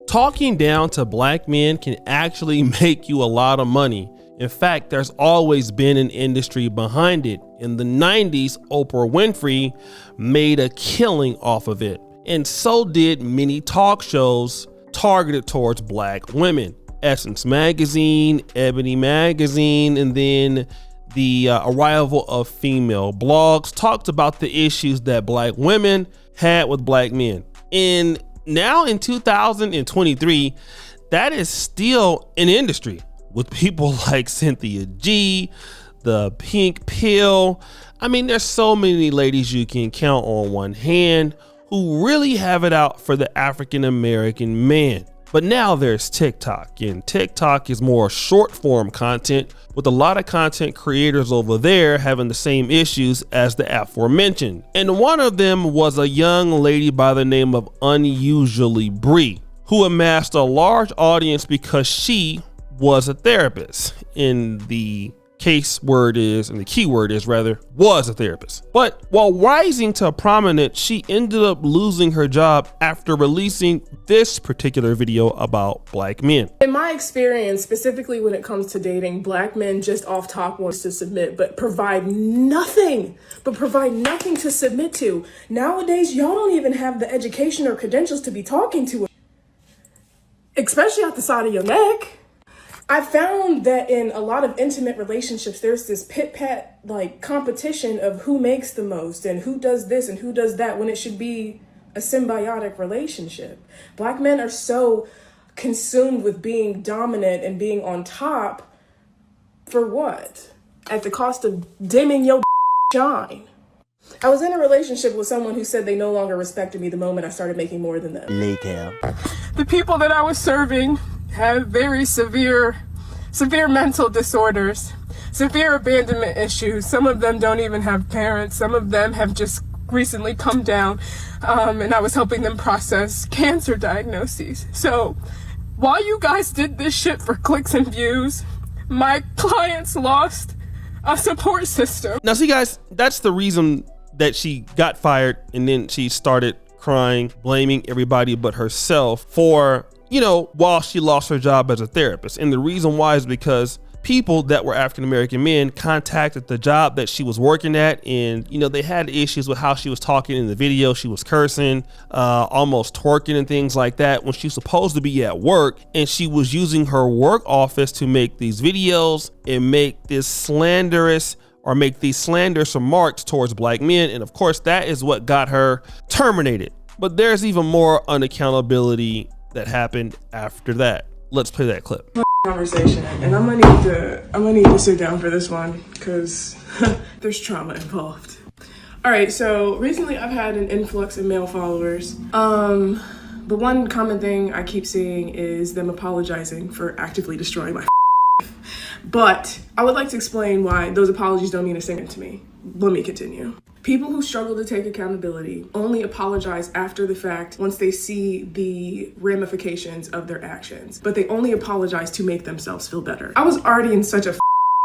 Talking down to black men can actually make you a lot of money. In fact, there's always been an industry behind it. In the 90s, Oprah Winfrey made a killing off of it. And so did many talk shows targeted towards black women. Essence Magazine, Ebony Magazine, and then the arrival of female blogs talked about the issues that black women had with black men. And now in 2023, that is still an industry with people like Cynthia G, the Pink Pill. I mean, there's so many ladies you can count on one hand who really have it out for the African American man. But now there's TikTok, and TikTok is more short form content with a lot of content creators over there having the same issues as the aforementioned. And one of them was a young lady by the name of Unusually Bree, who amassed a large audience because she was a therapist. In the keyword is was a therapist. But while rising to prominence, she ended up losing her job after releasing this particular video about black men. In my experience, specifically when it comes to dating, black men just off top wants to submit, but provide nothing to submit to. Nowadays, y'all don't even have the education or credentials to be talking to, especially out the side of your neck. I found that in a lot of intimate relationships, there's this pit-pat like competition of who makes the most and who does this and who does that, when it should be a symbiotic relationship. Black men are so consumed with being dominant and being on top. For what? At the cost of dimming your shine. I was in a relationship with someone who said they no longer respected me the moment I started making more than them. Later. The people that I was serving have very severe mental disorders, severe abandonment issues. Some of them don't even have parents. Some of them have just recently come down, and I was helping them process cancer diagnoses. So while you guys did this shit for clicks and views, my clients lost a support system. Now see guys, that's the reason that she got fired, and then she started crying, blaming everybody but herself for, while she lost her job as a therapist. And the reason why is because people that were African-American men contacted the job that she was working at, and they had issues with how she was talking in the video. She was cursing, almost twerking and things like that when she's supposed to be at work, and she was using her work office to make these videos and make these slanderous remarks towards black men. And of course, that is what got her terminated. But there's even more unaccountability that happened after that. Let's play that clip. Conversation, and I'm gonna need to sit down for this one because there's trauma involved. All right, so recently I've had an influx of male followers. The one common thing I keep seeing is them apologizing for actively destroying my but I would like to explain why those apologies don't mean a thing to me. Let me continue. People who struggle to take accountability only apologize after the fact once they see the ramifications of their actions, but they only apologize to make themselves feel better. I was already in such a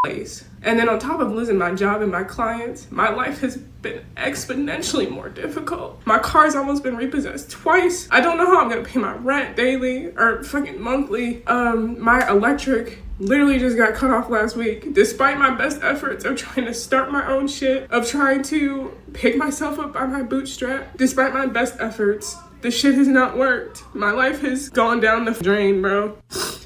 place, and then on top of losing my job and my clients, my life has been exponentially more difficult. My car's almost been repossessed twice. I don't know how I'm gonna pay my rent daily or fucking monthly. My electric literally just got cut off last week. Despite my best efforts of trying to start my own shit, of trying to pick myself up by my bootstrap, despite my best efforts, the shit has not worked. My life has gone down the drain, bro.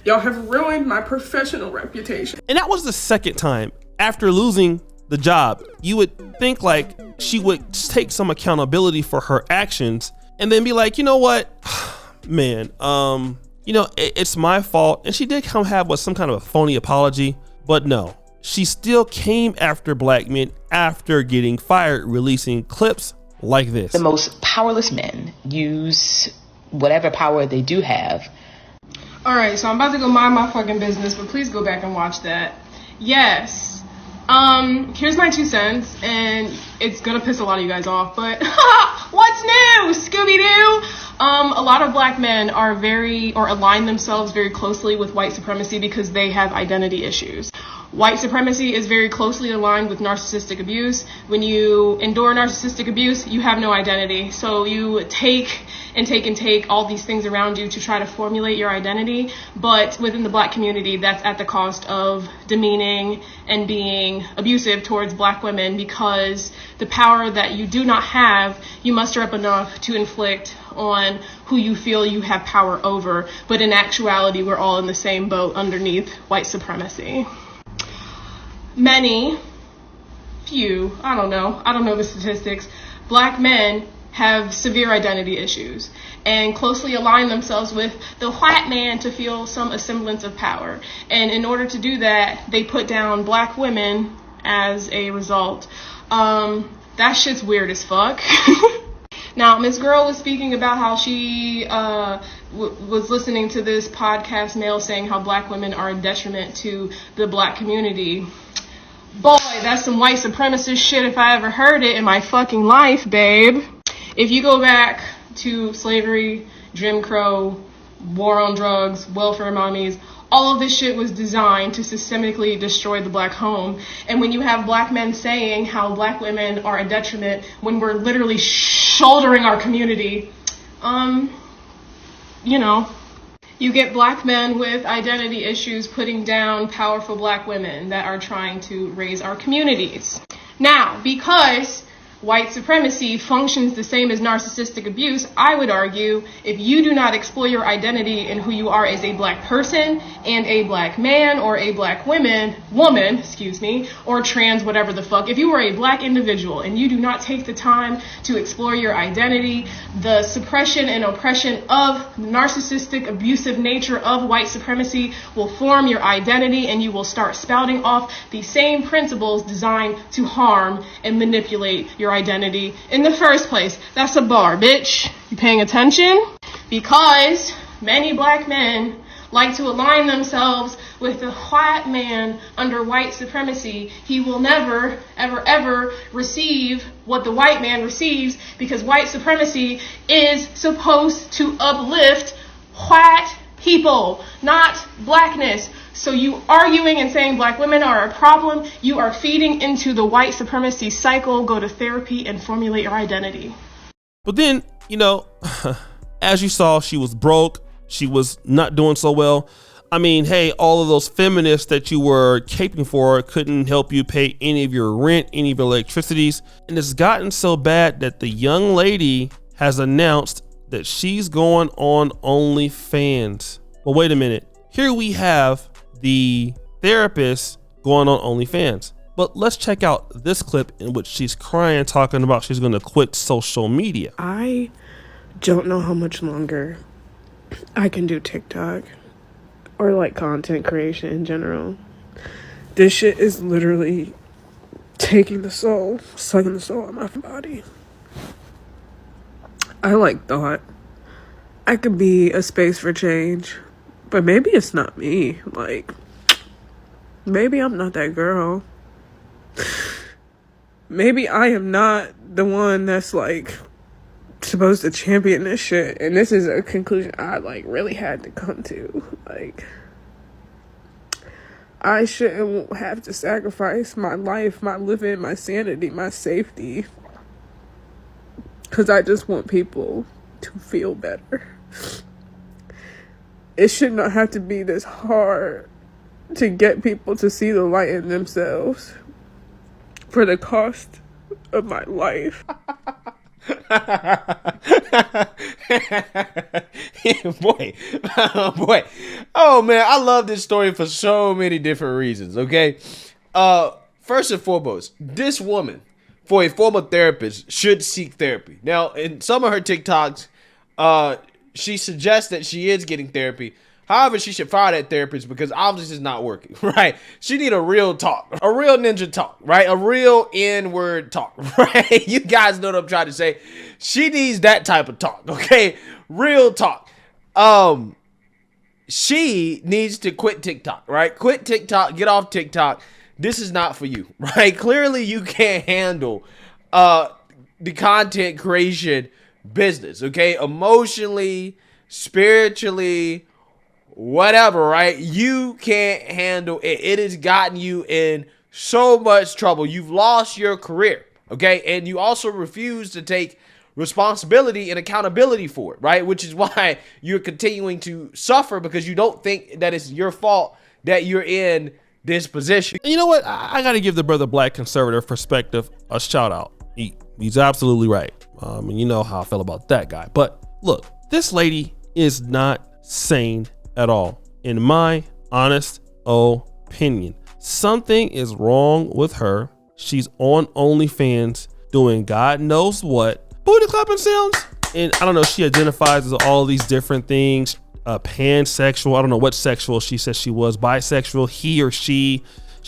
Y'all have ruined my professional reputation. And that was the second time after losing the job. You would think like she would take some accountability for her actions and then be like, you know what, man, it's my fault. And she did come have some kind of a phony apology, but no, she still came after black men after getting fired, releasing clips like this. The most powerless men use whatever power they do have. All right, so I'm about to go mind my fucking business, but please go back and watch that. Yes. Here's my 2 cents, and it's gonna piss a lot of you guys off, but what's new, Scooby-Doo? A lot of black men align themselves very closely with white supremacy because they have identity issues. White supremacy is very closely aligned with narcissistic abuse. When you endure narcissistic abuse, you have no identity. So you take all these things around you to try to formulate your identity. But within the Black community, that's at the cost of demeaning and being abusive towards Black women, because the power that you do not have, you muster up enough to inflict on who you feel you have power over. But in actuality, we're all in the same boat underneath white supremacy. I don't know the statistics, Black men have severe identity issues and closely align themselves with the white man to feel some semblance of power. And in order to do that, they put down Black women as a result. That shit's weird as fuck. Now, Miss Girl was speaking about how she was listening to this podcast male saying how Black women are a detriment to the Black community. Boy, that's some white supremacist shit if I ever heard it in my fucking life, babe. If you go back to slavery, Jim Crow, war on drugs, welfare mommies, all of this shit was designed to systemically destroy the Black home. And when you have Black men saying how Black women are a detriment when we're literally shouldering our community, you get Black men with identity issues putting down powerful Black women that are trying to raise our communities. Now, because white supremacy functions the same as narcissistic abuse, I would argue if you do not explore your identity and who you are as a Black person and a Black man or a Black woman, or trans, whatever the fuck, if you are a Black individual and you do not take the time to explore your identity, the suppression and oppression of the narcissistic abusive nature of white supremacy will form your identity, and you will start spouting off the same principles designed to harm and manipulate your identity in the first place. That's a bar, bitch. You paying attention? Because many Black men like to align themselves with the white man under white supremacy. He will never, ever, ever receive what the white man receives, because white supremacy is supposed to uplift white people, not Blackness. So you arguing and saying Black women are a problem, you are feeding into the white supremacy cycle. Go to therapy and formulate your identity. But then, as you saw, she was broke. She was not doing so well. I mean, hey, all of those feminists that you were caping for couldn't help you pay any of your rent, any of your electricities. And it's gotten so bad that the young lady has announced that she's going on OnlyFans. Well, wait a minute. Here we have the therapist going on OnlyFans. But let's check out this clip in which she's crying, talking about she's going to quit social media. I don't know how much longer I can do TikTok or like content creation in general. This shit is literally taking the soul, sucking the soul out of my body. I thought I could be a space for change, but maybe it's not me. Maybe I'm not that girl. Maybe I am not the one that's supposed to champion this shit, and this is a conclusion I really had to come to. I shouldn't have to sacrifice my life, my living, my sanity, my safety, because I just want people to feel better. It should not have to be this hard to get people to see the light in themselves for the cost of my life. boy. Oh man, I love this story for so many different reasons. Okay, first and foremost, this woman, for a former therapist, should seek therapy. Now, in some of her TikToks, she suggests that she is getting therapy. However, she should fire that therapist because obviously it's not working, right? She need a real talk, a real ninja talk, right? A real N-word talk, right? You guys know what I'm trying to say. She needs that type of talk, okay? Real talk. She needs to quit TikTok, right? Quit TikTok, get off TikTok. This is not for you, right? Clearly you can't handle the content creation business, okay? Emotionally, spiritually, whatever, right? You can't handle it. It has gotten you in so much trouble. You've lost your career, okay? And you also refuse to take responsibility and accountability for it, right? Which is why you're continuing to suffer, because you don't think that it's your fault that you're in this position. And you know what? I got to give the Brother Black conservative perspective a shout out. He's absolutely right. And you know how I feel about that guy. But look, this lady is not sane at all, in my honest opinion. Something is wrong with her. She's on OnlyFans doing God knows what. Booty clapping sounds. And I don't know, she identifies as all these different things. Pansexual, I don't know what sexual she says she was, bisexual, he or she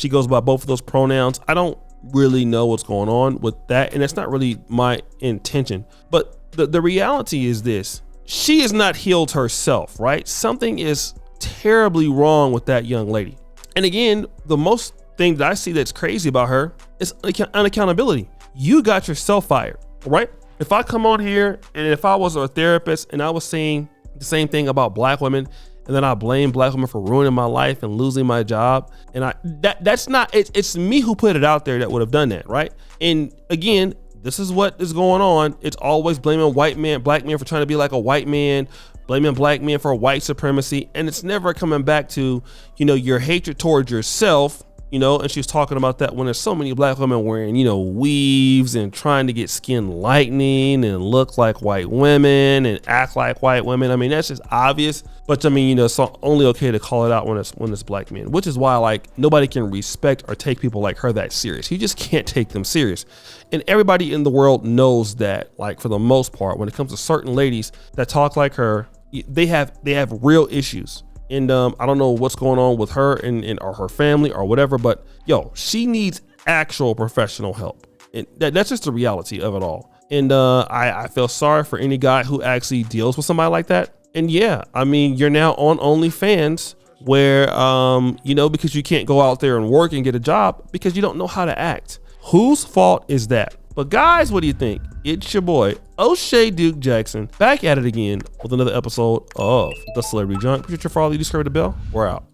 goes by both of those pronouns. I don't really know what's going on with that, and it's not really my intention. But the reality is this: she is not healed herself, right? Something is terribly wrong with that young lady. And again, the most thing that I see that's crazy about her is unaccountability. You got yourself fired, right? If I come on here and if I was a therapist and I was saying the same thing about black women, and then I blame black women for ruining my life and losing my job, and that's not, it's me who put it out there that would have done that, right? And again, this is what is going on. It's always blaming black men for trying to be like a white man, blaming black men for white supremacy, and it's never coming back to, you know, your hatred towards yourself. You know, and she's talking about that when there's so many black women wearing, you know, weaves and trying to get skin lightening and look like white women and act like white women. I mean, that's just obvious. But I mean, you know, it's only okay to call it out when it's black men, which is why, like, nobody can respect or take people like her that serious. You just can't take them serious. And everybody in the world knows that, like, for the most part, when it comes to certain ladies that talk like her, they have real issues. And I don't know what's going on with her and or her family or whatever, but yo, she needs actual professional help. And that's just the reality of it all. And I feel sorry for any guy who actually deals with somebody like that. And yeah, I mean, you're now on OnlyFans where, you know, because you can't go out there and work and get a job because you don't know how to act. Whose fault is that? But guys, what do you think? It's your boy, O'Shea Duke Jackson, back at it again with another episode of The Celebrity Junk. Be sure to follow, subscribe to the bell. We're out.